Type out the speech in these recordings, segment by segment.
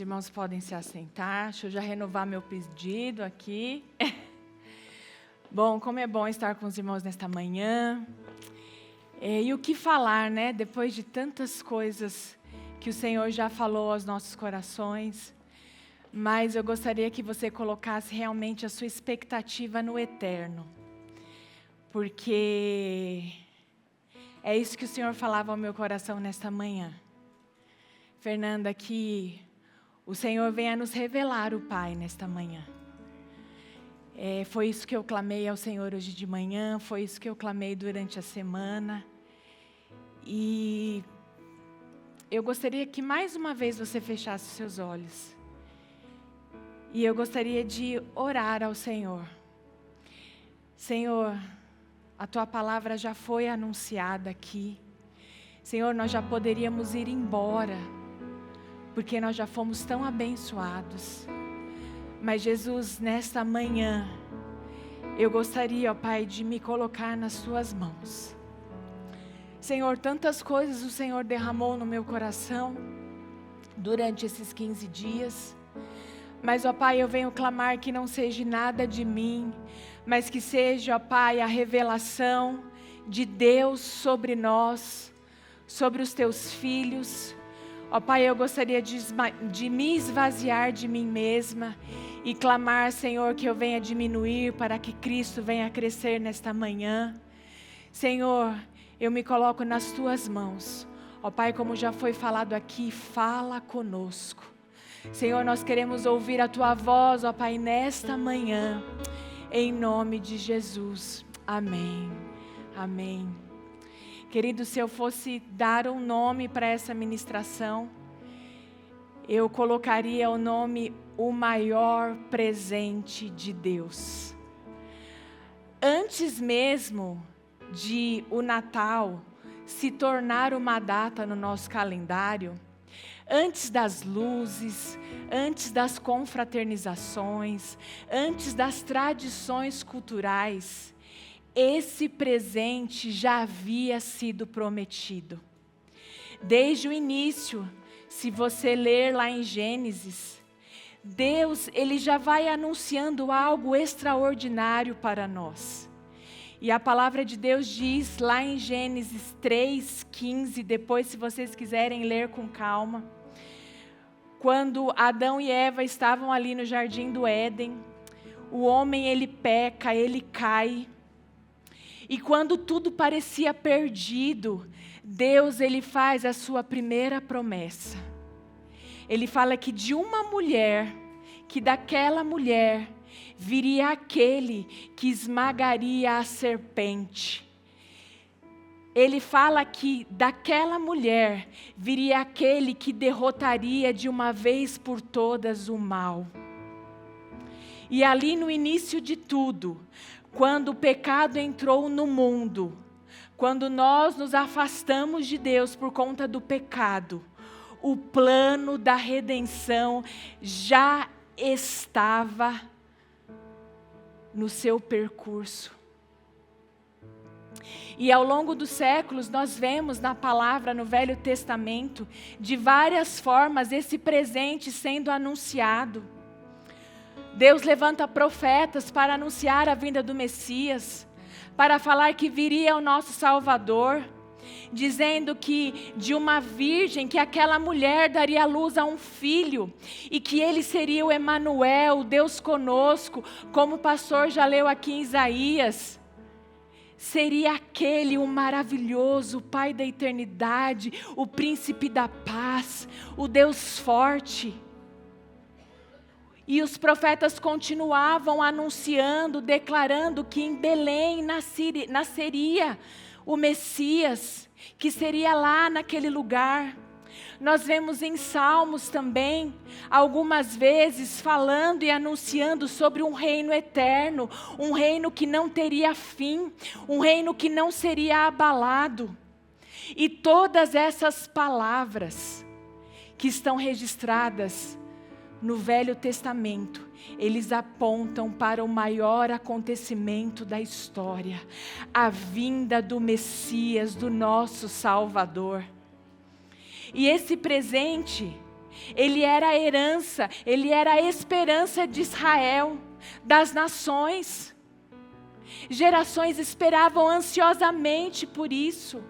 irmãos podem se assentar. Deixa eu já renovar meu pedido aqui. Bom, como é bom estar com os irmãos nesta manhã. E o que falar, né? Depois de tantas coisas que o Senhor já falou aos nossos corações. Mas eu gostaria que você colocasse realmente a sua expectativa no eterno. Porque é isso que o Senhor falava ao meu coração nesta manhã. Fernanda, que o Senhor venha nos revelar o Pai nesta manhã. Foi isso que eu clamei ao Senhor hoje de manhã, foi isso que eu clamei durante a semana. E eu gostaria que mais uma vez você fechasse os seus olhos. E eu gostaria de orar ao Senhor. Senhor, a Tua palavra já foi anunciada aqui. Senhor, nós já poderíamos ir embora, porque nós já fomos tão abençoados. Mas Jesus, nesta manhã, eu gostaria, ó Pai, de me colocar nas Suas mãos. Senhor, tantas coisas o Senhor derramou no meu coração durante esses 15 dias. Mas, ó Pai, eu venho clamar que não seja nada de mim, mas que seja, ó Pai, a revelação de Deus sobre nós, sobre os Teus filhos. Ó Pai, eu gostaria de me esvaziar de mim mesma e clamar, Senhor, que eu venha diminuir para que Cristo venha crescer nesta manhã. Senhor, eu me coloco nas Tuas mãos. Ó Pai, como já foi falado aqui, fala conosco. Senhor, nós queremos ouvir a Tua voz, ó Pai, nesta manhã, em nome de Jesus. Amém. Amém. Querido, se eu fosse dar um nome para essa ministração, eu colocaria o nome O Maior Presente de Deus. Antes mesmo de o Natal se tornar uma data no nosso calendário, antes das luzes, antes das confraternizações, antes das tradições culturais, esse presente já havia sido prometido. Desde o início, se você ler lá em Gênesis, Deus, Ele já vai anunciando algo extraordinário para nós. E a palavra de Deus diz lá em Gênesis 3:15, depois se vocês quiserem ler com calma, quando Adão e Eva estavam ali no jardim do Éden, o homem ele peca, ele cai. E quando tudo parecia perdido, Deus ele faz a sua primeira promessa. Ele fala que de uma mulher, que daquela mulher viria aquele que esmagaria a serpente. Ele fala que daquela mulher viria aquele que derrotaria de uma vez por todas o mal. E ali no início de tudo, quando o pecado entrou no mundo, quando nós nos afastamos de Deus por conta do pecado, o plano da redenção já estava no seu percurso. E ao longo dos séculos nós vemos na palavra, no Velho Testamento, de várias formas esse presente sendo anunciado. Deus levanta profetas para anunciar a vinda do Messias, para falar que viria o nosso Salvador, dizendo que de uma virgem, que aquela mulher daria luz a um filho, e que ele seria o Emanuel, Deus conosco, como o pastor já leu aqui em Isaías. Seria aquele o maravilhoso, o Pai da eternidade, o príncipe da paz, o Deus forte. E os profetas continuavam anunciando, declarando que em Belém nasceria o Messias, que seria lá naquele lugar. Nós vemos em Salmos também, algumas vezes falando e anunciando sobre um reino eterno, um reino que não teria fim, um reino que não seria abalado. E todas essas palavras que estão registradas no Velho Testamento, eles apontam para o maior acontecimento da história, a vinda do Messias, do nosso Salvador. E esse presente, Ele era a herança, ele era a esperança de Israel, das nações. Gerações esperavam ansiosamente por isso.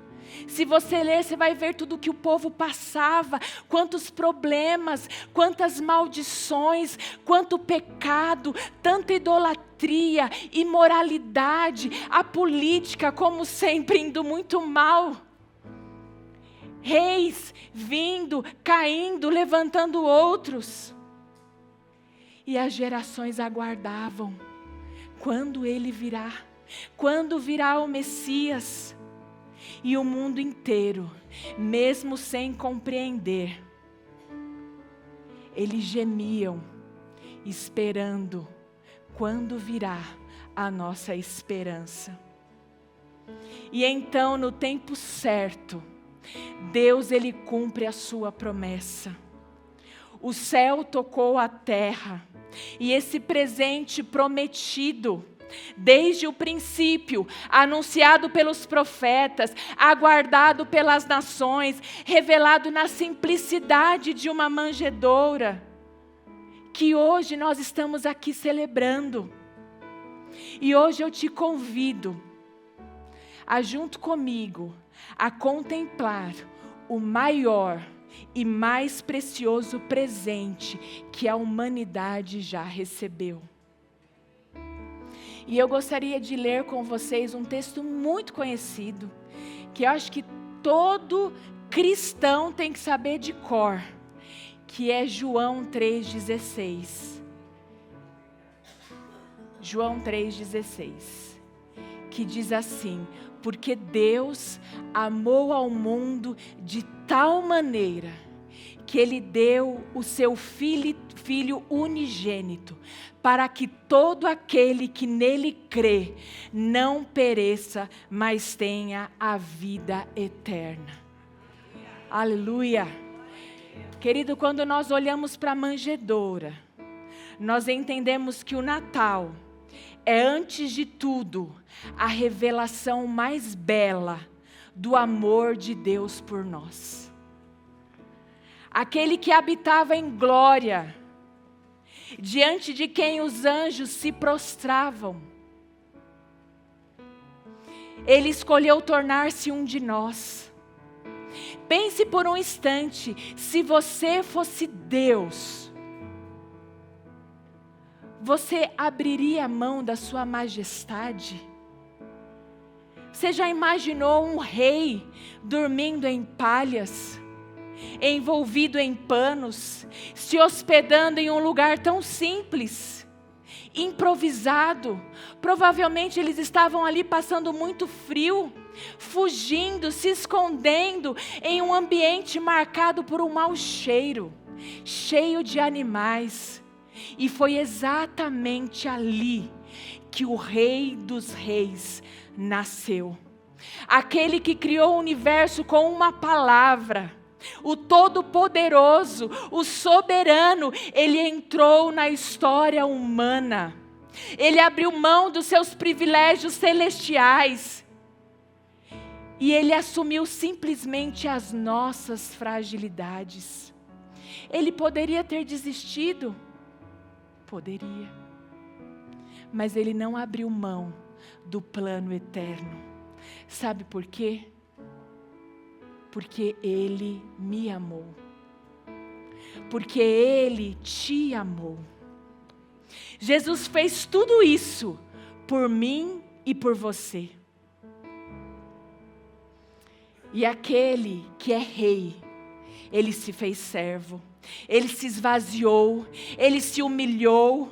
Se você ler, você vai ver tudo o que o povo passava, quantos problemas, quantas maldições, quanto pecado, tanta idolatria, imoralidade, a política, como sempre, indo muito mal. Reis vindo, caindo, levantando outros. E as gerações aguardavam. Quando ele virá? Quando virá o Messias? E o mundo inteiro, mesmo sem compreender, eles gemiam, esperando quando virá a nossa esperança. E então, no tempo certo, Deus ele cumpre a sua promessa. O céu tocou a terra, e esse presente prometido, desde o princípio, anunciado pelos profetas, aguardado pelas nações, revelado na simplicidade de uma manjedoura, que hoje nós estamos aqui celebrando. E hoje eu te convido a, junto comigo, a contemplar o maior e mais precioso presente que a humanidade já recebeu. E eu gostaria de ler com vocês um texto muito conhecido, que eu acho que todo cristão tem que saber de cor, que é João 3,16. João 3,16, que diz assim: porque Deus amou ao mundo de tal maneira, que Ele deu o seu Filho unigênito, para que todo aquele que nele crê não pereça, mas tenha a vida eterna. Aleluia! Querido, quando nós olhamos para a manjedoura, nós entendemos que o Natal é, antes de tudo, a revelação mais bela do amor de Deus por nós. Aquele que habitava em glória, diante de quem os anjos se prostravam. Ele escolheu tornar-se um de nós. Pense por um instante, se você fosse Deus, você abriria a mão da sua majestade? Você já imaginou um rei dormindo em palhas, envolvido em panos, se hospedando em um lugar tão simples, improvisado? Provavelmente eles estavam ali passando muito frio, fugindo, se escondendo em um ambiente marcado por um mau cheiro, cheio de animais. E foi exatamente ali que o Rei dos Reis nasceu. Aquele que criou o universo com uma palavra, o Todo-Poderoso, o Soberano, Ele entrou na história humana. Ele abriu mão dos seus privilégios celestiais. E Ele assumiu simplesmente as nossas fragilidades. Ele poderia ter desistido? Poderia. Mas Ele não abriu mão do plano eterno. Sabe por quê? Porque Ele me amou. Porque Ele te amou. Jesus fez tudo isso por mim e por você. E aquele que é rei, Ele se fez servo. Ele se esvaziou, Ele se humilhou.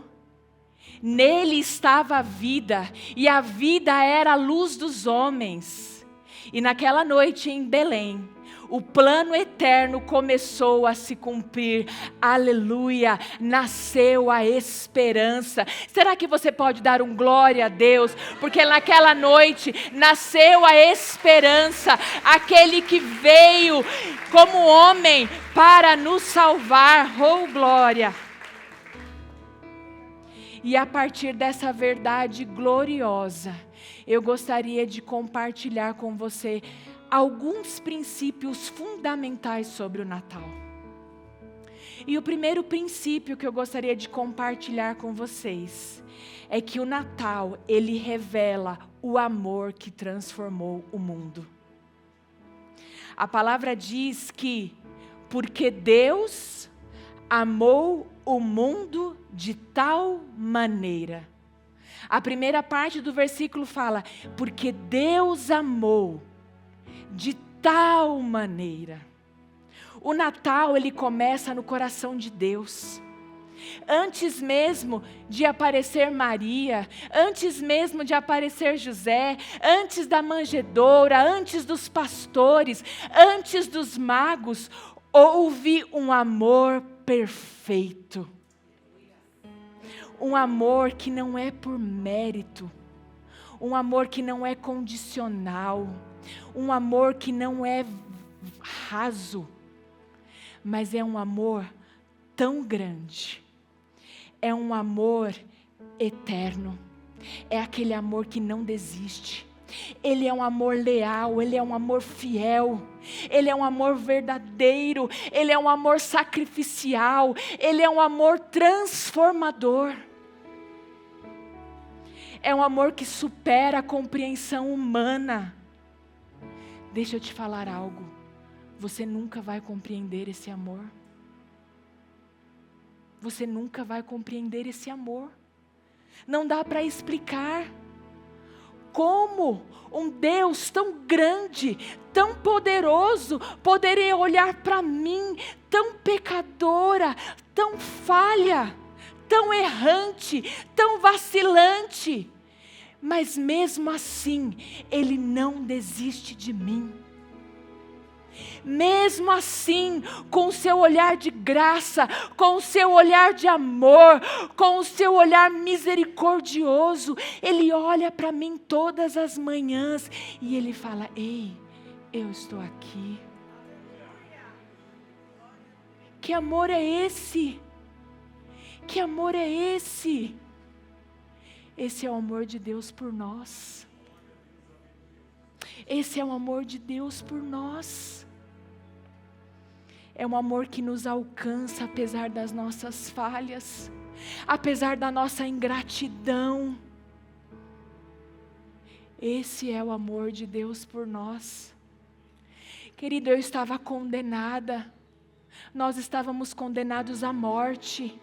Nele estava a vida, e a vida era a luz dos homens. E naquela noite em Belém, o plano eterno começou a se cumprir. Aleluia! Nasceu a esperança. Será que você pode dar um glória a Deus? Porque naquela noite nasceu a esperança. Aquele que veio como homem para nos salvar. Oh, glória! E a partir dessa verdade gloriosa, eu gostaria de compartilhar com você alguns princípios fundamentais sobre o Natal. E o primeiro princípio que eu gostaria de compartilhar com vocês é que o Natal, ele revela o amor que transformou o mundo. A palavra diz que, porque Deus amou o mundo de tal maneira. A primeira parte do versículo fala, porque Deus amou de tal maneira. O Natal, ele começa no coração de Deus. Antes mesmo de aparecer Maria, antes mesmo de aparecer José, antes da manjedoura, antes dos pastores, antes dos magos, houve um amor perfeito. Um amor que não é por mérito, um amor que não é condicional, um amor que não é raso, mas é um amor tão grande, é um amor eterno, é aquele amor que não desiste. Ele é um amor leal, ele é um amor fiel, ele é um amor verdadeiro, ele é um amor sacrificial, ele é um amor transformador. É um amor que supera a compreensão humana. Deixa eu te falar algo, você nunca vai compreender esse amor. Você nunca vai compreender esse amor. Não dá para explicar. Como um Deus tão grande, tão poderoso, poderia olhar para mim, tão pecadora, tão falha, tão errante, tão vacilante, mas mesmo assim, Ele não desiste de mim. Mesmo assim, com o seu olhar de graça, com o seu olhar de amor, com o seu olhar misericordioso, Ele olha para mim todas as manhãs e Ele fala, ei, eu estou aqui. Que amor é esse? Que amor é esse? Esse é o amor de Deus por nós. Esse é o amor de Deus por nós. É um amor que nos alcança apesar das nossas falhas, apesar da nossa ingratidão. Esse é o amor de Deus por nós. Querido, eu estava condenada, nós estávamos condenados à morte,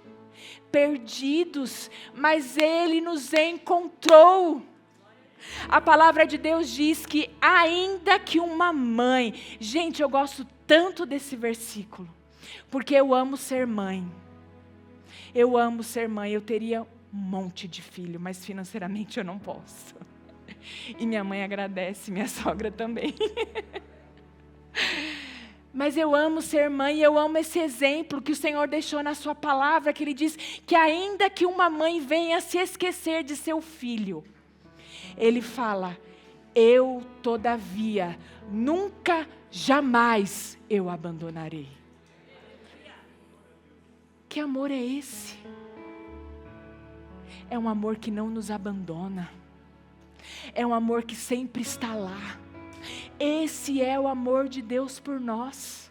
perdidos, mas Ele nos encontrou. A palavra de Deus diz que ainda que uma mãe, gente, eu gosto tanto desse versículo, porque eu amo ser mãe. Eu amo ser mãe, eu teria um monte de filho, mas financeiramente eu não posso. E minha mãe agradece, minha sogra também. Mas eu amo ser mãe, eu amo esse exemplo que o Senhor deixou na sua palavra, que Ele diz que ainda que uma mãe venha se esquecer de seu filho, Ele fala, eu todavia, nunca, jamais eu abandonarei. Que amor é esse? É um amor que não nos abandona. É um amor que sempre está lá. Esse é o amor de Deus por nós.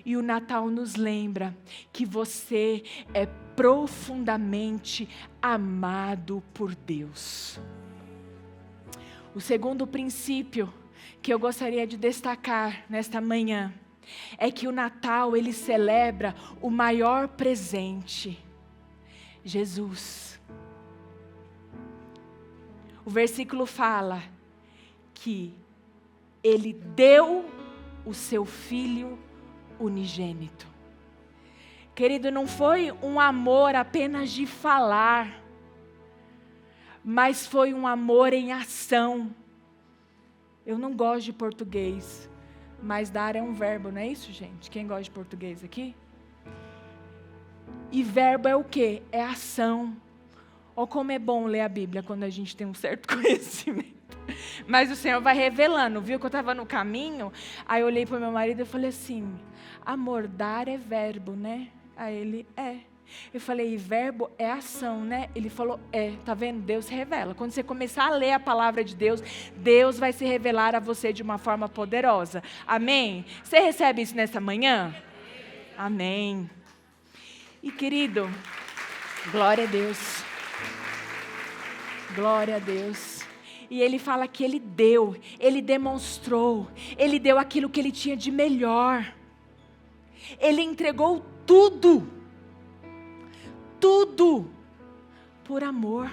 E o Natal nos lembra que você é profundamente amado por Deus. O segundo princípio que eu gostaria de destacar nesta manhã é que o Natal, ele celebra o maior presente, Jesus. O versículo fala que Ele deu o seu Filho unigênito. Querido, não foi um amor apenas de falar, mas foi um amor em ação. Eu não gosto de português, mas dar é um verbo, não é isso, gente? Quem gosta de português aqui? E verbo é o quê? É ação. Olha como é bom ler a Bíblia quando a gente tem um certo conhecimento. Mas o Senhor vai revelando, viu que eu estava no caminho, aí eu olhei para o meu marido e falei assim, amor, dar é verbo, né? Aí ele, é. Eu falei, e verbo é ação, né? Ele falou, é, tá vendo? Deus se revela. Quando você começar a ler a palavra de Deus, Deus vai se revelar a você de uma forma poderosa. Amém? Você recebe isso nessa manhã? Amém. E querido, glória a Deus. Glória a Deus. E ele fala que ele deu, ele demonstrou, ele deu aquilo que ele tinha de melhor. Ele entregou tudo, tudo, por amor.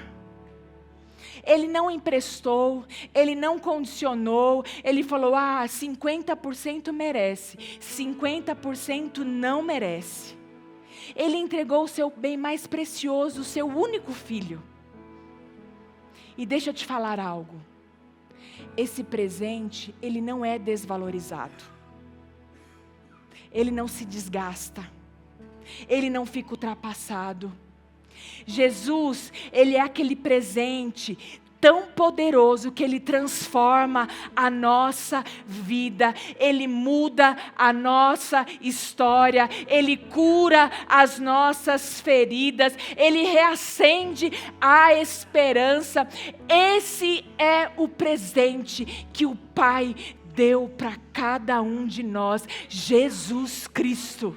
Ele não emprestou, ele não condicionou, ele falou, 50% merece, 50% não merece. Ele entregou o seu bem mais precioso, o seu único filho. E deixa eu te falar algo, esse presente, ele não é desvalorizado, ele não se desgasta, ele não fica ultrapassado. Jesus, ele é aquele presente tão poderoso que ele transforma a nossa vida, ele muda a nossa história, ele cura as nossas feridas, ele reacende a esperança. Esse é o presente que o Pai deu para cada um de nós, Jesus Cristo.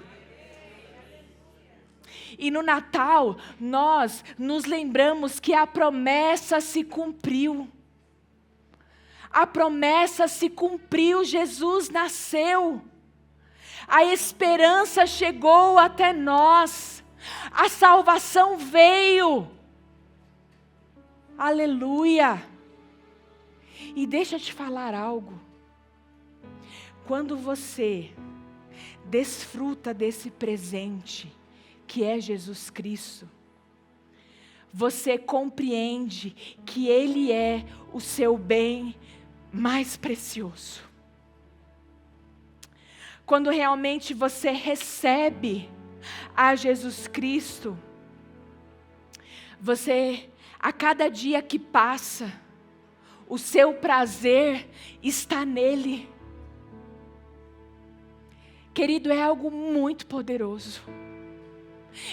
E no Natal, nós nos lembramos que a promessa se cumpriu. A promessa se cumpriu, Jesus nasceu. A esperança chegou até nós. A salvação veio. Aleluia. E deixa eu te falar algo. Quando você desfruta desse presente, que é Jesus Cristo, você compreende que Ele é o seu bem mais precioso. Quando realmente você recebe a Jesus Cristo, você, a cada dia que passa, o seu prazer está nele. Querido, é algo muito poderoso.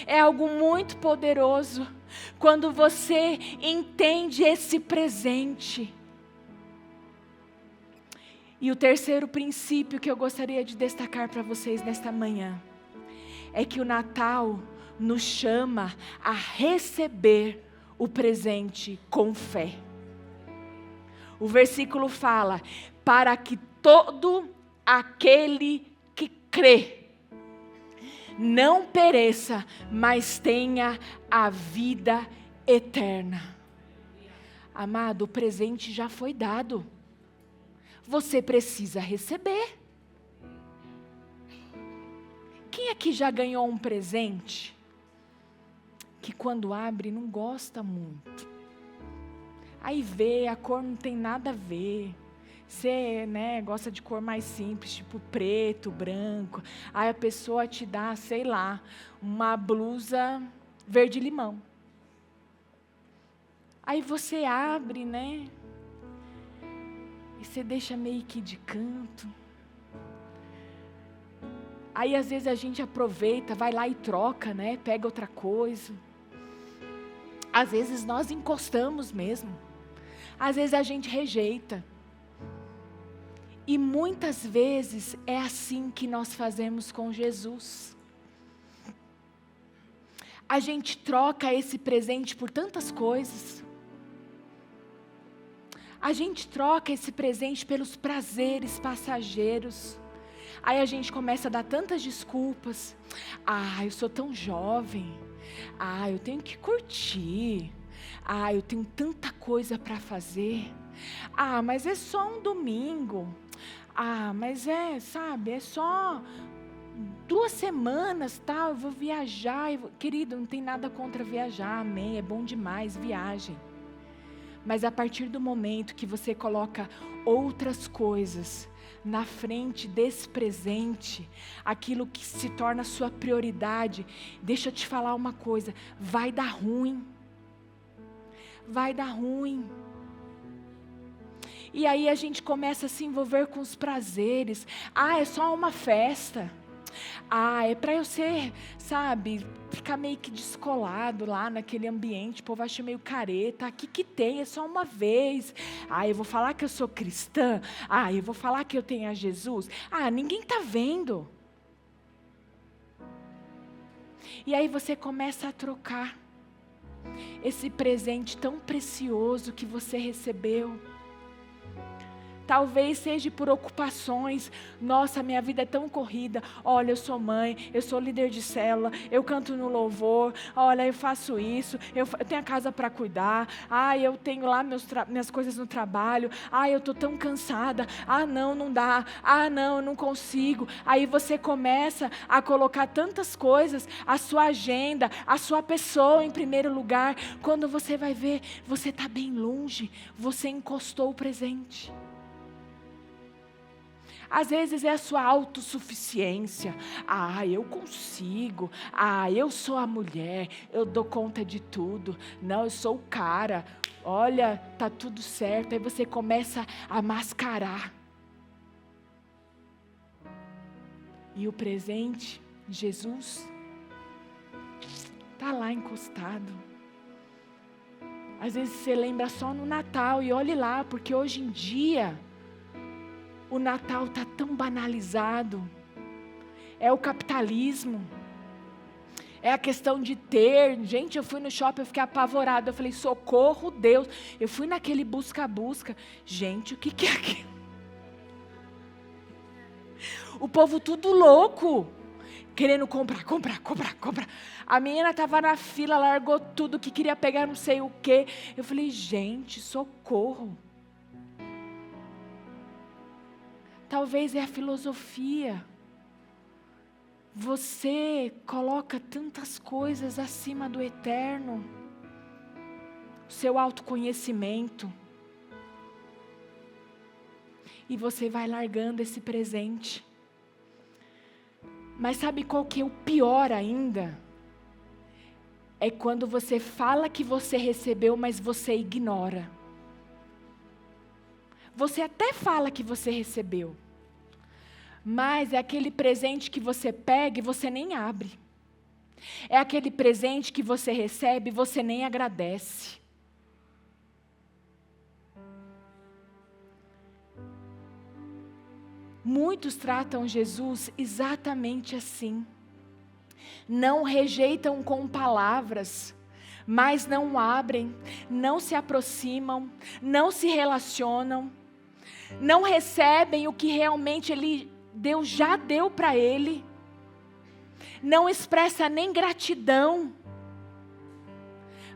É algo muito poderoso quando você entende esse presente. E o terceiro princípio que eu gostaria de destacar para vocês nesta manhã é que o Natal nos chama a receber o presente com fé. O versículo fala: para que todo aquele que crê não pereça, mas tenha a vida eterna. Amado, o presente já foi dado. Você precisa receber. Quem aqui já ganhou um presente que quando abre não gosta muito? Aí vê, a cor não tem nada a ver. Você, gosta de cor mais simples, tipo preto, branco. Aí a pessoa te dá, sei lá, uma blusa verde-limão. Aí você abre, e você deixa meio que de canto. Aí às vezes a gente aproveita, vai lá e troca, pega outra coisa. Às vezes nós encostamos mesmo. Às vezes a gente rejeita. E muitas vezes é assim que nós fazemos com Jesus. A gente troca esse presente por tantas coisas. A gente troca esse presente pelos prazeres passageiros. Aí a gente começa a dar tantas desculpas. Eu sou tão jovem. Eu tenho que curtir. Eu tenho tanta coisa para fazer. Mas é só um domingo. Mas é só 2 semanas, eu vou viajar. Querido, não tem nada contra viajar, amém, é bom demais, viagem. Mas a partir do momento que você coloca outras coisas na frente desse presente, aquilo que se torna sua prioridade, deixa eu te falar uma coisa, vai dar ruim. Vai dar ruim. E aí a gente começa a se envolver com os prazeres. É só uma festa. É para eu ser, ficar meio que descolado lá naquele ambiente, o povo acha meio careta. Aqui que tem, é só uma vez. Eu vou falar que eu sou cristã. Eu vou falar que eu tenho a Jesus. Ninguém está vendo. E aí você começa a trocar esse presente tão precioso que você recebeu. Talvez seja por ocupações. Nossa, minha vida é tão corrida. Olha, eu sou mãe, eu sou líder de célula, eu canto no louvor. Olha, eu faço isso, eu tenho a casa para cuidar. Eu tenho lá minhas coisas no trabalho. Eu estou tão cansada. Não dá. Não, eu não consigo. Aí você começa a colocar tantas coisas, a sua agenda, a sua pessoa em primeiro lugar. Quando você vai ver, você está bem longe. Você encostou o presente. Às vezes é a sua autossuficiência. Eu consigo. Eu sou a mulher. Eu dou conta de tudo. Não, eu sou o cara. Olha, tá tudo certo. Aí você começa a mascarar. E o presente, Jesus, tá lá encostado. Às vezes você lembra só no Natal. E olhe lá, porque hoje em dia o Natal está tão banalizado. É o capitalismo. É a questão de ter. Gente, eu fui no shopping, eu fiquei apavorada. Eu falei, socorro, Deus. Eu fui naquele busca-busca. Gente, o que é aquilo? O povo tudo louco. Querendo comprar. A menina estava na fila, largou tudo, que queria pegar não sei o quê. Eu falei, gente, socorro. Talvez é a filosofia. Você coloca tantas coisas acima do eterno. O seu autoconhecimento. E você vai largando esse presente. Mas sabe qual que é o pior ainda? É quando você fala que você recebeu, mas você ignora. Você até fala que você recebeu, mas é aquele presente que você pega e você nem abre. É aquele presente que você recebe e você nem agradece. Muitos tratam Jesus exatamente assim. Não rejeitam com palavras, mas não abrem, não se aproximam, não se relacionam. Não recebem o que realmente Deus já deu para ele. Não expressa nem gratidão.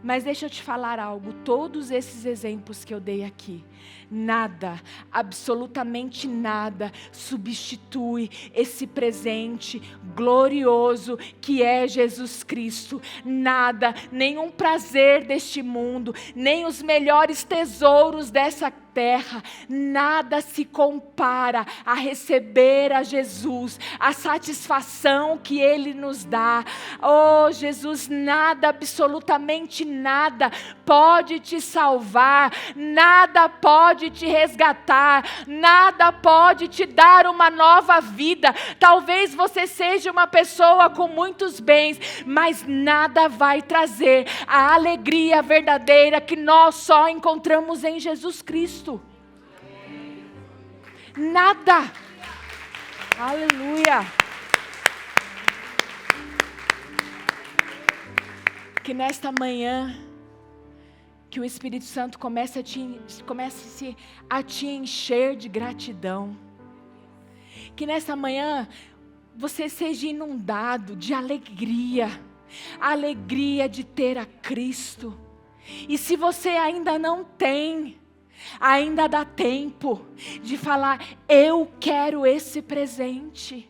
Mas deixa eu te falar algo. Todos esses exemplos que eu dei aqui, nada, absolutamente nada, substitui esse presente glorioso que é Jesus Cristo. Nada, nenhum prazer deste mundo, nem os melhores tesouros dessa terra, nada se compara a receber a Jesus, a satisfação que Ele nos dá. Oh Jesus, nada, absolutamente nada pode te salvar, nada pode te resgatar, nada pode te dar uma nova vida. Talvez você seja uma pessoa com muitos bens, mas nada vai trazer a alegria verdadeira que nós só encontramos em Jesus Cristo. Nada. Aleluia. Que nesta manhã, que o Espírito Santo comece a te encher de gratidão. Que nesta manhã, você seja inundado de alegria. A alegria de ter a Cristo. E se você ainda não tem, ainda dá tempo de falar, eu quero esse presente.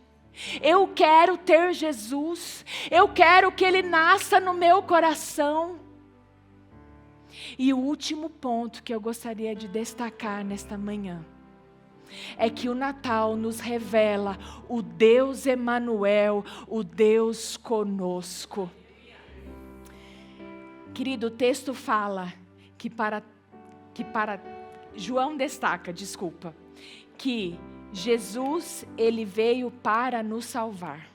Eu quero ter Jesus. Eu quero que Ele nasça no meu coração. E o último ponto que eu gostaria de destacar nesta manhã é que o Natal nos revela o Deus Emanuel, o Deus conosco. Querido, o texto fala que João destaca, que Jesus, Ele veio para nos salvar.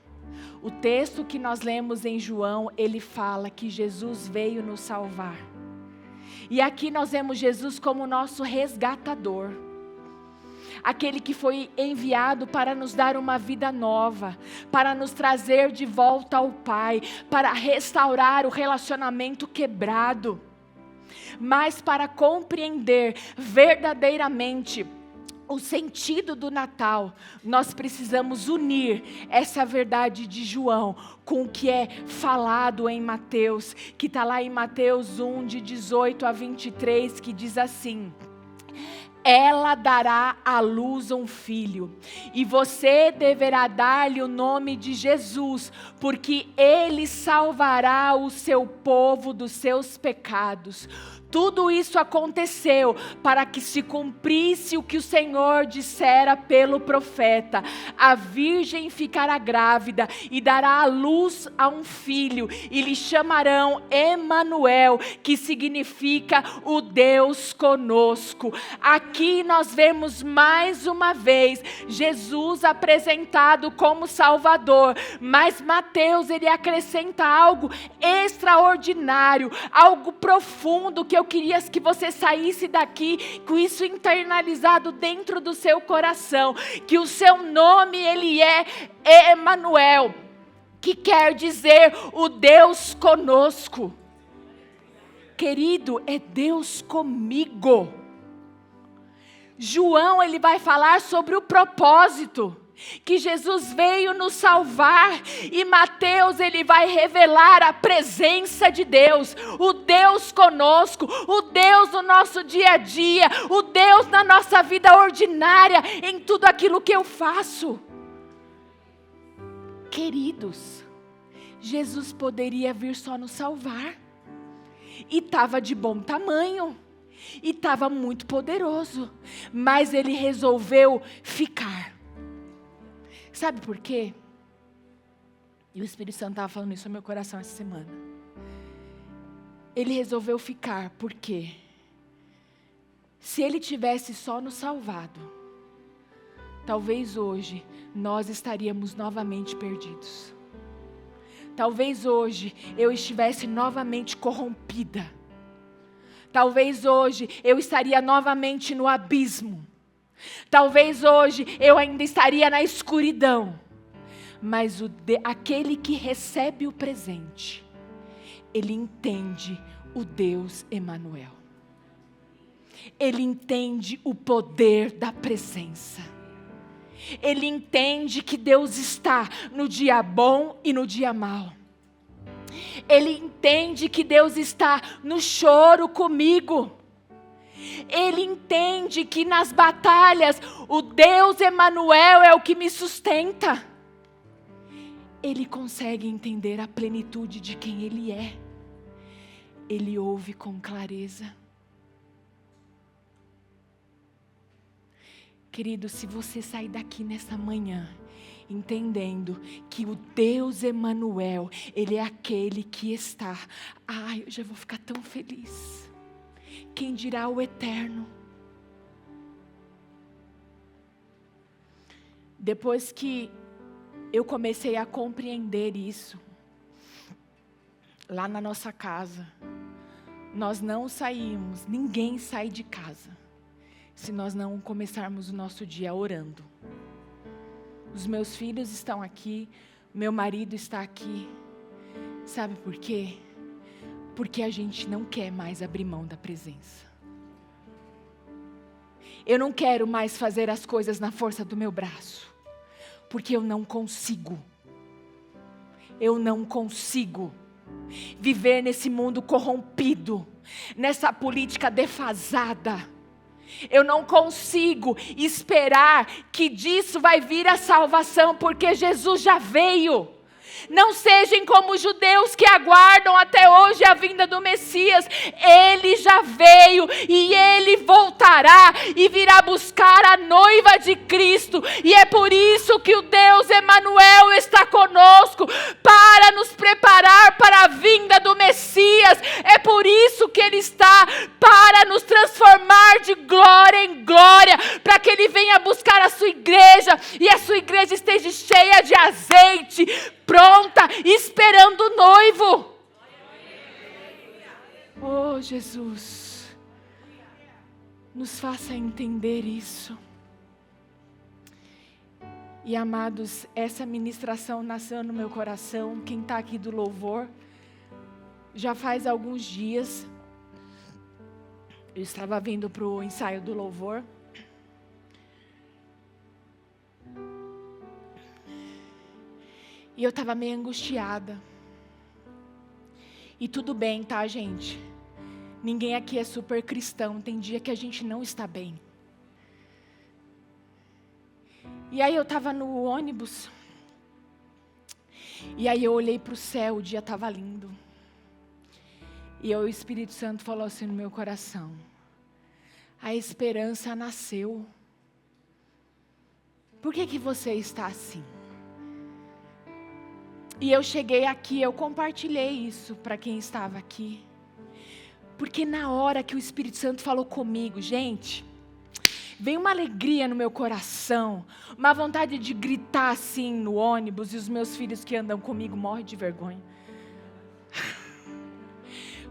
O texto que nós lemos em João, ele fala que Jesus veio nos salvar. E aqui nós vemos Jesus como nosso resgatador. aquele que foi enviado para nos dar uma vida nova, para nos trazer de volta ao Pai, para restaurar o relacionamento quebrado. Mas para compreender verdadeiramente o sentido do Natal, nós precisamos unir essa verdade de João com o que é falado em Mateus, que está lá em Mateus 1, de 18 a 23, que diz assim: ela dará à luz um filho, e você deverá dar-lhe o nome de Jesus, porque ele salvará o seu povo dos seus pecados. Tudo isso aconteceu para que se cumprisse o que o Senhor dissera pelo profeta: a virgem ficará grávida e dará à luz a um filho, e lhe chamarão Emanuel, que significa o Deus conosco. Aqui nós vemos mais uma vez Jesus apresentado como Salvador, mas Mateus ele acrescenta algo extraordinário, algo profundo, que eu queria que você saísse daqui com isso internalizado dentro do seu coração, que o seu nome ele é Emanuel, que quer dizer o Deus conosco. Querido, é Deus comigo. João ele vai falar sobre o propósito, que Jesus veio nos salvar, e Mateus ele vai revelar a presença de Deus, o Deus conosco, o Deus no nosso dia a dia, o Deus na nossa vida ordinária, em tudo aquilo que eu faço. Queridos, Jesus poderia vir só nos salvar, e estava de bom tamanho, e estava muito poderoso, mas ele resolveu ficar. Sabe por quê? E o Espírito Santo estava falando isso no meu coração essa semana. Ele resolveu ficar porque se ele tivesse só nos salvado, talvez hoje nós estaríamos novamente perdidos. Talvez hoje eu estivesse novamente corrompida. Talvez hoje eu estaria novamente no abismo. Talvez hoje eu ainda estaria na escuridão, mas aquele que recebe o presente, ele entende o Deus Emanuel. Ele entende o poder da presença. Ele entende que Deus está no dia bom e no dia mau. Ele entende que Deus está no choro comigo. Ele entende que nas batalhas, o Deus Emanuel é o que me sustenta. Ele consegue entender a plenitude de quem Ele é. Ele ouve com clareza. Querido, se você sair daqui nessa manhã, entendendo que o Deus Emanuel, Ele é aquele que está, eu já vou ficar tão feliz. Quem dirá o eterno? Depois que eu comecei a compreender isso, lá na nossa casa, nós não saímos, ninguém sai de casa, se nós não começarmos o nosso dia orando. Os meus filhos estão aqui, meu marido está aqui. Sabe por quê? Porque a gente não quer mais abrir mão da presença. Eu não quero mais fazer as coisas na força do meu braço, porque eu não consigo. Eu não consigo viver nesse mundo corrompido, nessa política defasada. Eu não consigo esperar que disso vai vir a salvação, porque Jesus já veio. Não sejam como os judeus que aguardam até hoje a vinda do Messias. Ele já veio e Ele voltará e virá buscar a noiva de Cristo. E é por isso que o Deus Emanuel está conosco, para nos preparar para a vinda do Messias. É por isso que Ele está, para nos transformar de glória em glória, para que Ele venha buscar a sua igreja e a sua igreja esteja cheia de azeite, pronta, esperando o noivo. Oh, Jesus, nos faça entender isso. E amados, essa ministração nasceu no meu coração. Quem está aqui do louvor, já faz alguns dias, eu estava vindo para o ensaio do louvor. E eu estava meio angustiada. E tudo bem, tá, gente? Ninguém aqui é super cristão. Tem dia que a gente não está bem. E aí eu estava no ônibus. E aí eu olhei para o céu, o dia estava lindo. E o Espírito Santo falou assim no meu coração: a esperança nasceu. Por que você está assim? E eu cheguei aqui, eu compartilhei isso para quem estava aqui. Porque na hora que o Espírito Santo falou comigo, gente, veio uma alegria no meu coração, uma vontade de gritar assim no ônibus, e os meus filhos que andam comigo morrem de vergonha.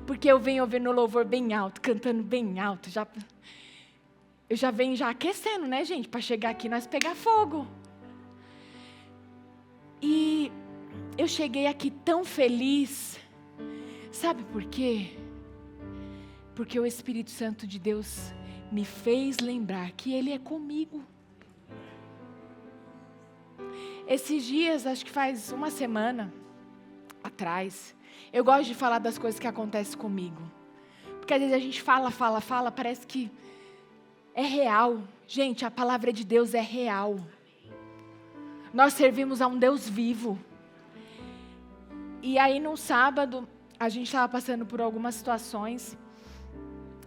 Porque eu venho ouvindo o louvor bem alto, cantando bem alto, eu já venho já aquecendo, né, gente, para chegar aqui nós pegar fogo. E eu cheguei aqui tão feliz, sabe por quê? Porque o Espírito Santo de Deus me fez lembrar que Ele é comigo. Esses dias, acho que faz uma semana atrás, eu gosto de falar das coisas que acontecem comigo. Porque às vezes a gente fala, parece que é real. Gente, a palavra de Deus é real. Nós servimos a um Deus vivo. E aí, num sábado, a gente estava passando por algumas situações.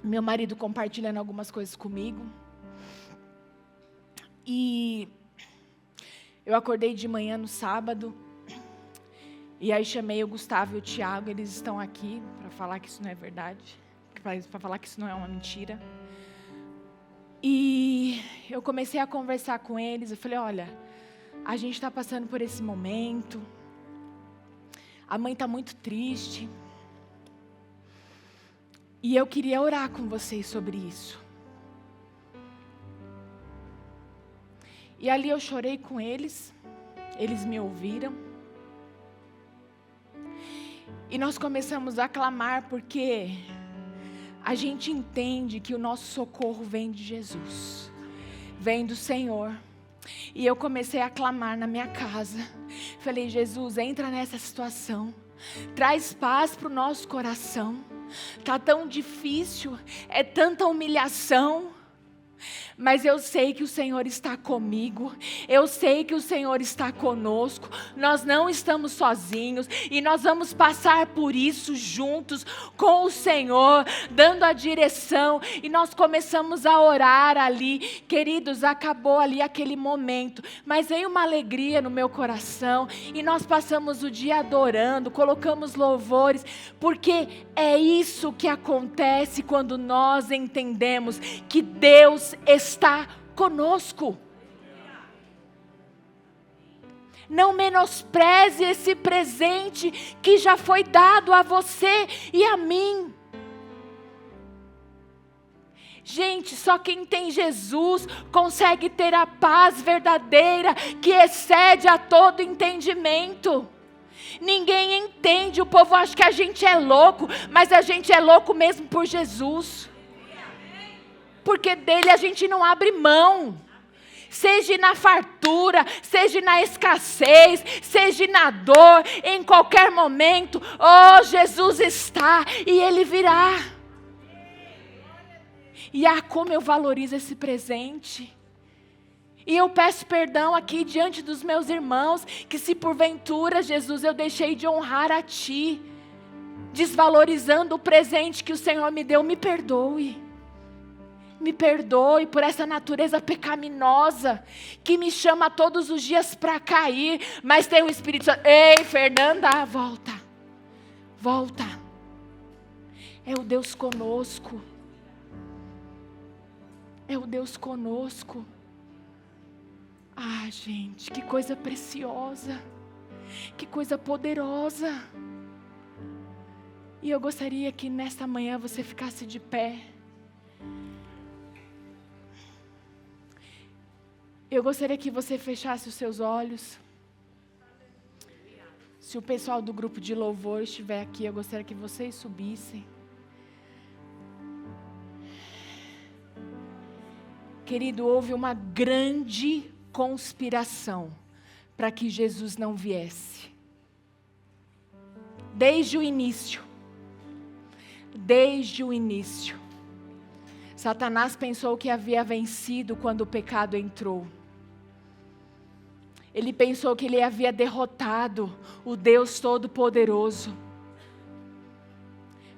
Meu marido compartilhando algumas coisas comigo. E eu acordei de manhã no sábado. E aí chamei o Gustavo e o Tiago. Eles estão aqui para falar que isso não é verdade. Para falar que isso não é uma mentira. E eu comecei a conversar com eles. Eu falei, olha, a gente está passando por esse momento. A mãe está muito triste. E eu queria orar com vocês sobre isso. E ali eu chorei com eles. Eles me ouviram. E nós começamos a clamar porque a gente entende que o nosso socorro vem de Jesus. Vem do Senhor. E eu comecei a clamar na minha casa. Falei, Jesus, entra nessa situação. Traz paz para o nosso coração. Está tão difícil, é tanta humilhação. Mas eu sei que o Senhor está comigo, eu sei que o Senhor está conosco, nós não estamos sozinhos e nós vamos passar por isso juntos com o Senhor, dando a direção. E nós começamos a orar ali, queridos, acabou ali aquele momento, mas veio uma alegria no meu coração e nós passamos o dia adorando, colocamos louvores, porque é isso que acontece quando nós entendemos que Deus está conosco. Não menospreze esse presente que já foi dado a você e a mim. Gente, só quem tem Jesus consegue ter a paz verdadeira que excede a todo entendimento. Ninguém entende, o povo acha que a gente é louco, mas a gente é louco mesmo por Jesus. Porque dele a gente não abre mão. Seja na fartura, seja na escassez, seja na dor, em qualquer momento, oh, Jesus está e Ele virá. E como eu valorizo esse presente. E eu peço perdão aqui diante dos meus irmãos, que se porventura, Jesus, eu deixei de honrar a Ti, desvalorizando o presente que o Senhor me deu, me perdoe. Me perdoe por essa natureza pecaminosa, que me chama todos os dias para cair, mas tem o Espírito Santo. Ei, Fernanda, volta, volta. É o Deus conosco. É o Deus conosco. Ah, gente, que coisa preciosa, que coisa poderosa. E eu gostaria que nesta manhã você ficasse de pé. Eu gostaria que você fechasse os seus olhos. Se o pessoal do grupo de louvor estiver aqui, eu gostaria que vocês subissem. Querido, houve uma grande conspiração para que Jesus não viesse. Desde o início. Satanás pensou que havia vencido quando o pecado entrou. Ele pensou que ele havia derrotado o Deus Todo-Poderoso.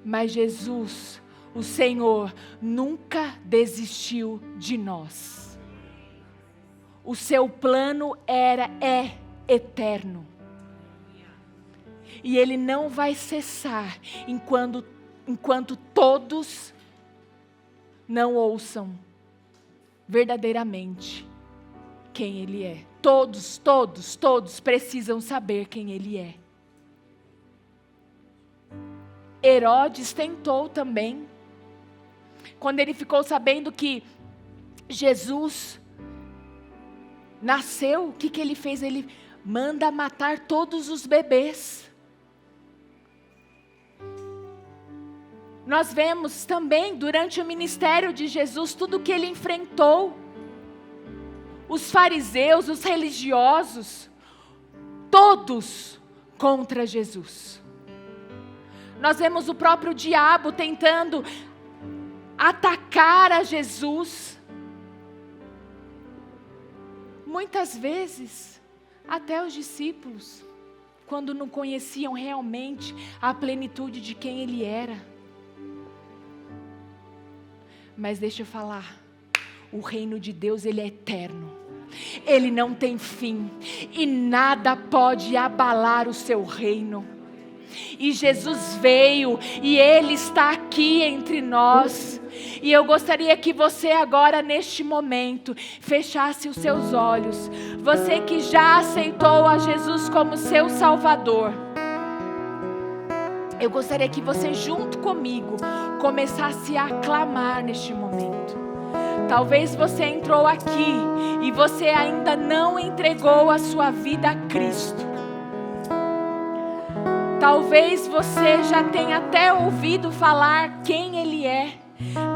Mas Jesus, o Senhor, nunca desistiu de nós. O seu plano é eterno. E ele não vai cessar enquanto todos não ouçam verdadeiramente quem ele é. Todos precisam saber quem ele é. Herodes tentou também. Quando ele ficou sabendo que Jesus nasceu, o que ele fez? Ele manda matar todos os bebês. Nós vemos também, durante o ministério de Jesus, tudo que ele enfrentou. Os fariseus, os religiosos, todos contra Jesus. Nós vemos o próprio diabo tentando atacar a Jesus. Muitas vezes, até os discípulos, quando não conheciam realmente a plenitude de quem ele era. Mas deixa eu falar, o reino de Deus, ele é eterno. Ele não tem fim. E nada pode abalar o seu reino. E Jesus veio e Ele está aqui entre nós. E eu gostaria que você agora, neste momento, fechasse os seus olhos. Você que já aceitou a Jesus como seu Salvador. Eu gostaria que você, junto comigo, começasse a clamar neste momento. Talvez você entrou aqui e você ainda não entregou a sua vida a Cristo. Talvez você já tenha até ouvido falar quem Ele é,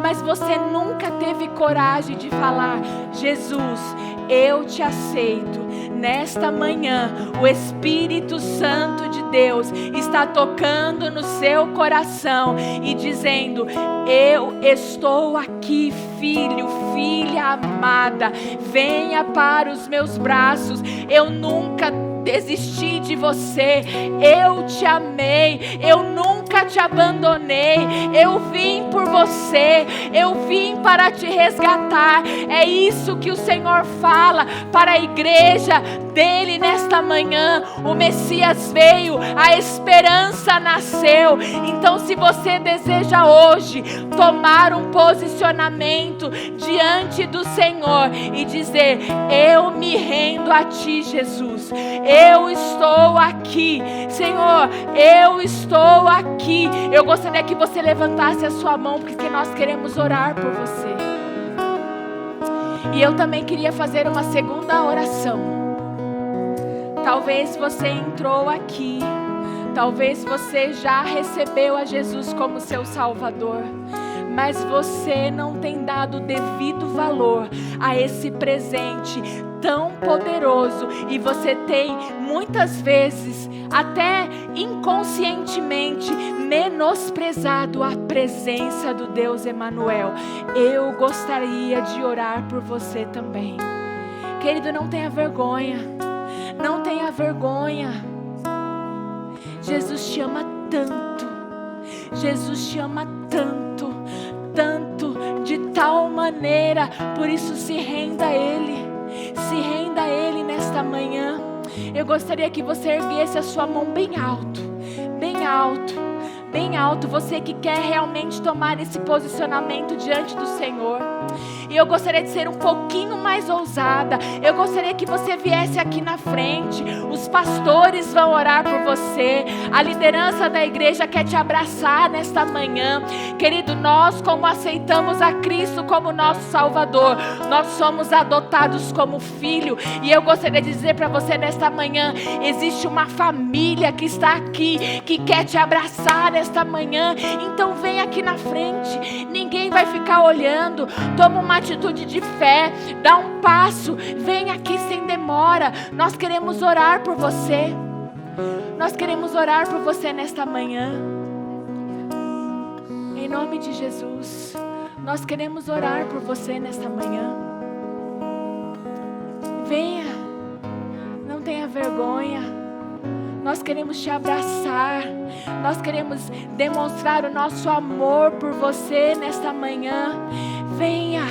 mas você nunca teve coragem de falar: Jesus, eu te aceito. Nesta manhã, o Espírito Santo de Deus está tocando no seu coração e dizendo: eu estou aqui, filho, filha amada, venha para os meus braços. Eu nunca desisti de você, eu te amei, eu nunca te abandonei, eu vim por você, eu vim para te resgatar. É isso que o Senhor fala para a igreja dele nesta manhã. O Messias veio, a esperança nasceu. Então, se você deseja hoje tomar um posicionamento diante do Senhor e dizer: eu me rendo a ti, Jesus, eu estou aqui, Senhor, eu estou aqui. Eu gostaria que você levantasse a sua mão, porque nós queremos orar por você. E eu também queria fazer uma segunda oração. Talvez você entrou aqui, talvez você já recebeu a Jesus como seu Salvador, mas você não tem dado o devido valor a esse presente tão poderoso, e você tem muitas vezes, até inconscientemente, menosprezado a presença do Deus Emanuel. Eu gostaria de orar por você também. Querido, não tenha vergonha, não tenha vergonha. Jesus te ama tanto, Jesus te ama tanto, tanto, de tal maneira. Por isso, se renda a Ele, se renda a Ele nesta manhã. Eu gostaria que você erguesse a sua mão bem alto, bem alto, bem alto. Você que quer realmente tomar esse posicionamento diante do Senhor. E eu gostaria de ser um pouquinho mais ousada. Eu gostaria que você viesse aqui na frente. Os pastores vão orar por você. A liderança da igreja quer te abraçar nesta manhã. Querido, nós, como aceitamos a Cristo como nosso Salvador, nós somos adotados como filho. E eu gostaria de dizer para você nesta manhã, existe uma família que está aqui, que quer te abraçar nesta manhã. Então vem aqui na frente. Ninguém vai ficar olhando. Toma uma atitude de fé, dá um passo, vem aqui sem demora. Nós queremos orar por você. Nós queremos orar por você nesta manhã. Em nome de Jesus, nós queremos orar por você nesta manhã. Venha, não tenha vergonha. Nós queremos te abraçar. Nós queremos demonstrar o nosso amor por você nesta manhã. Venha,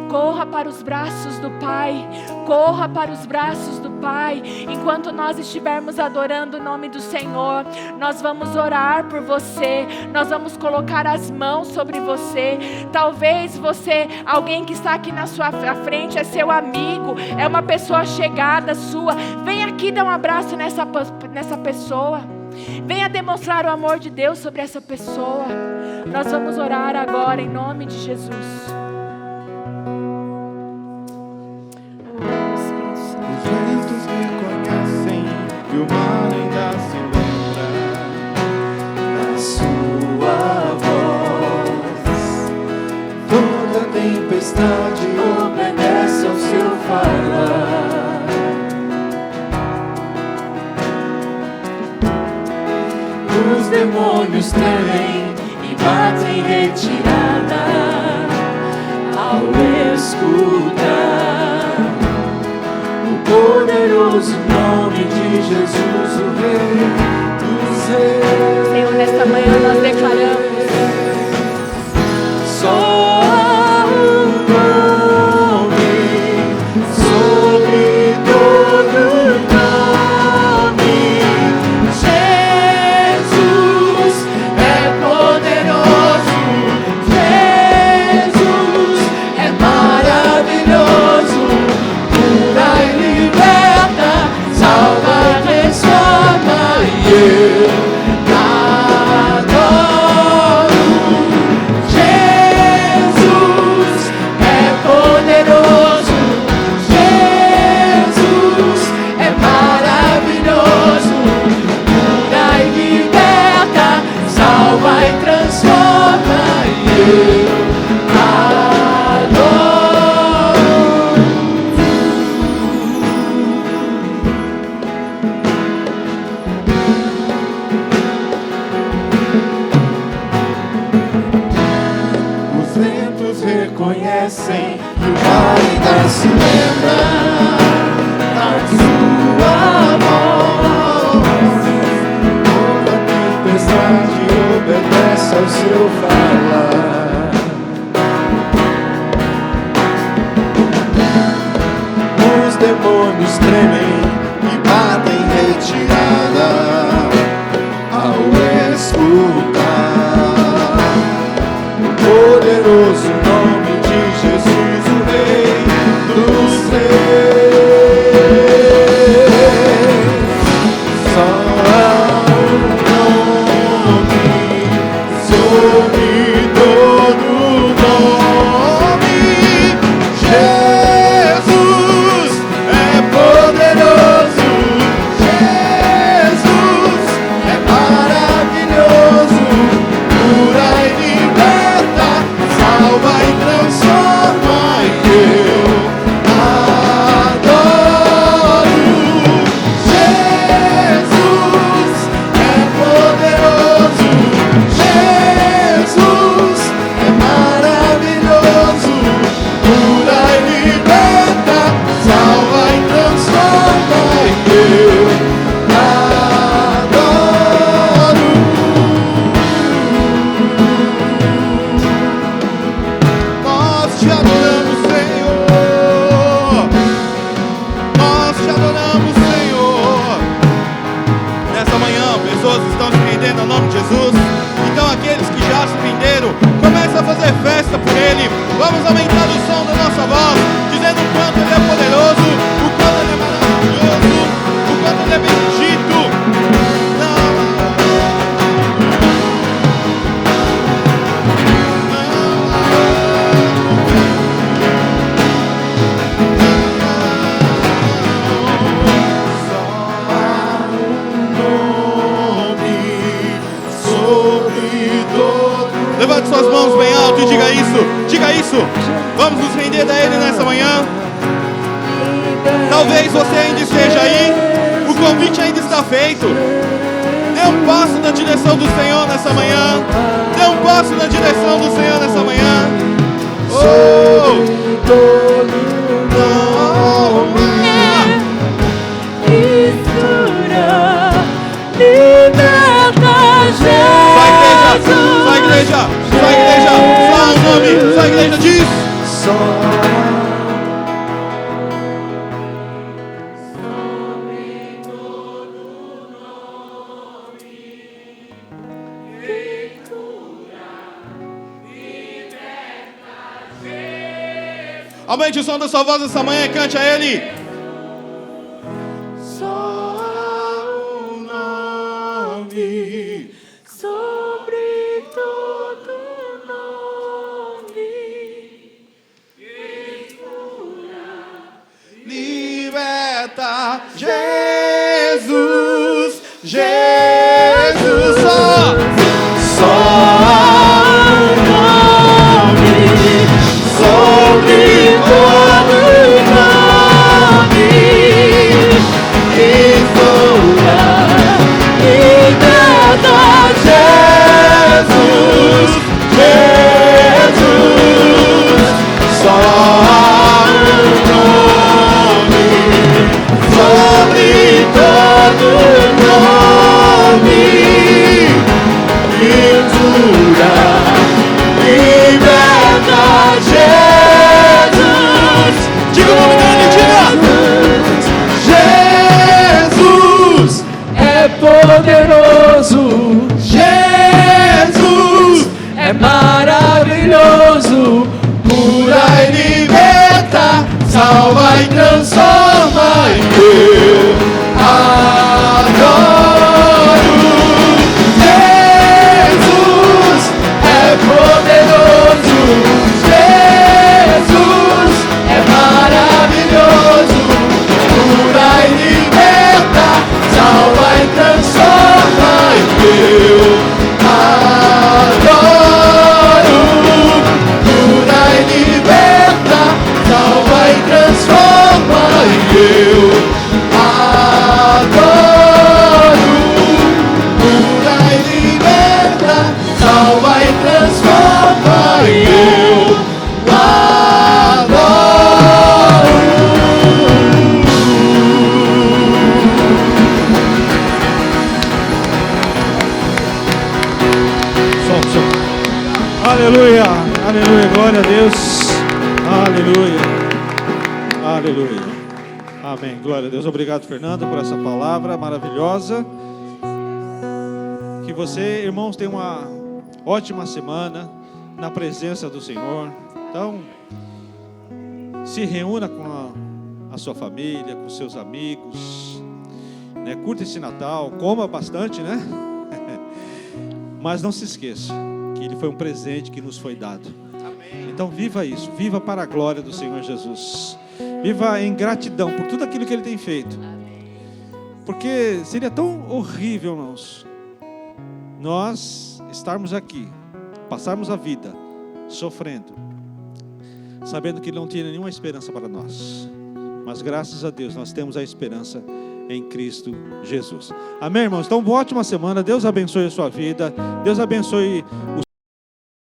corra para os braços do Pai. Corra para os braços do Pai. Enquanto nós estivermos adorando o nome do Senhor, nós vamos orar por você. Nós vamos colocar as mãos sobre você. Talvez você, alguém que está aqui na sua frente, é seu amigo, é uma pessoa chegada sua. Vem aqui dar um abraço nessa pessoa. Venha demonstrar o amor de Deus sobre essa pessoa. Nós vamos orar agora em nome de Jesus. Os ventos reconhecem e o mar ainda se lembra da sua voz. Toda tempestade obedece ao seu falar. Os demônios tremem e batem retirada ao escutar o poderoso nome de Jesus, o Rei dos Reis. Senhor, nesta manhã nós declaramos Só o nome sobre todo nome. Jesus é poderoso, Jesus é maravilhoso, cura e liberta, salva, transforma, e eu adoro. Jesus é poderoso, Jesus é maravilhoso, cura e liberta, salva e transforma, e eu adoro. Os ventos reconhecem e o mar ainda se lembra da sua voz. Toda tempestade obedece ao seu falar. Os demônios tremem e batem retirada ao escutar o poderoso nome de Jesus, o Rei dos Reis. Só há um nome sobre todo nome. Jesus é poderoso, Jesus é maravilhoso. Diga isso. Vamos nos render a Ele nessa manhã. Talvez você ainda esteja aí. O convite ainda está feito. Dê um passo na direção do Senhor nessa manhã. Dê um passo na direção do Senhor nessa manhã. Oh! Só igreja, só o nome, só a igreja diz. Aumente o som da sua voz essa manhã e cante a Ele. Só o nome, sobre todo nome, liberta, Jesus, Jesus, só o nome, sobre todo nome, que cura, liberta, Jesus, Jesus, só o nome, sobre todo nome, que cura, liberta, Jesus. Diga o nome dele, diga. Jesus é poderoso, Jesus é maravilhoso, cura e liberta, salva e transforma, e eu adoro. Jesus é poderoso, Jesus é maravilhoso, cura e liberta, salva e transforma, e eu adoro. Cura e liberta, salva e transforma, e eu adoro. Cura e liberta, salva e transforma, e eu adoro. Som. Aleluia, aleluia, glória a Deus, aleluia, aleluia, amém, glória a Deus. Obrigado, Fernanda, por essa palavra maravilhosa. Que você, irmãos, tenha uma ótima semana na presença do Senhor. Então, se reúna com a sua família, com seus amigos, né? Curta esse Natal, coma bastante, né? Mas não se esqueça que Ele foi um presente que nos foi dado. Amém. Então viva isso, viva para a glória do Senhor Jesus. Viva em gratidão por tudo aquilo que Ele tem feito. Porque seria tão horrível, irmãos, nós estarmos aqui, passarmos a vida sofrendo, sabendo que Ele não tinha nenhuma esperança para nós. Mas graças a Deus nós temos a esperança em Cristo Jesus. Amém, irmãos? Então, boa ótima semana. Deus abençoe a sua vida. Deus abençoe o